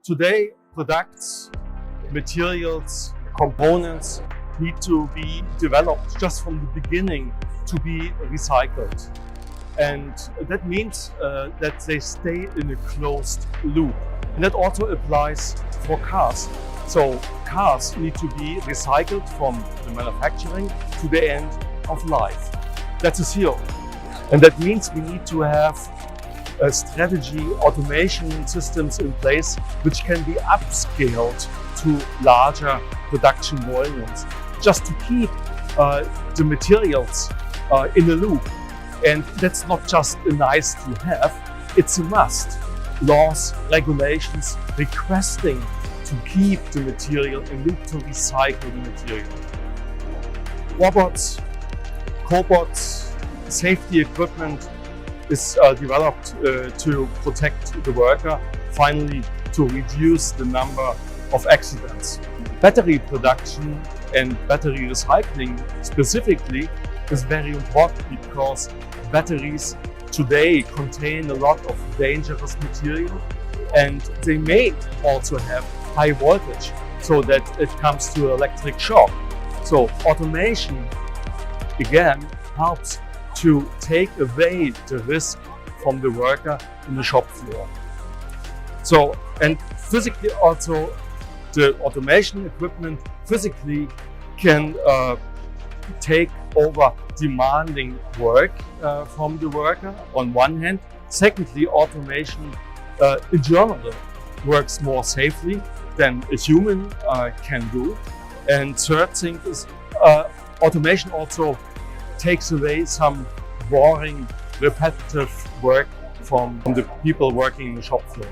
Today, products, materials, components need to be developed just from the beginning to be recycled. And that means that they stay in a closed loop. And that also applies for cars. So cars need to be recycled from the manufacturing to the end of life. That's a zero. And that means we need to have a strategy, automation systems in place which can be upscaled to larger production volumes, just to keep the materials in a loop. And that's not just a nice to have, it's a must. Laws, regulations requesting to keep the material in loop, to recycle the material. Robots, cobots, safety equipment is developed to protect the worker, finally to reduce the number of accidents. Battery production and battery recycling specifically is very important because batteries today contain a lot of dangerous material and they may also have high voltage so that it comes to electric shock. So automation again helps to take away the risk from the worker in the shop floor. So, and physically also the automation equipment physically can take over demanding work from the worker on one hand. Secondly, automation in general works more safely than a human can do. And third thing is automation also takes away some boring, repetitive work from the people working in the shop floor.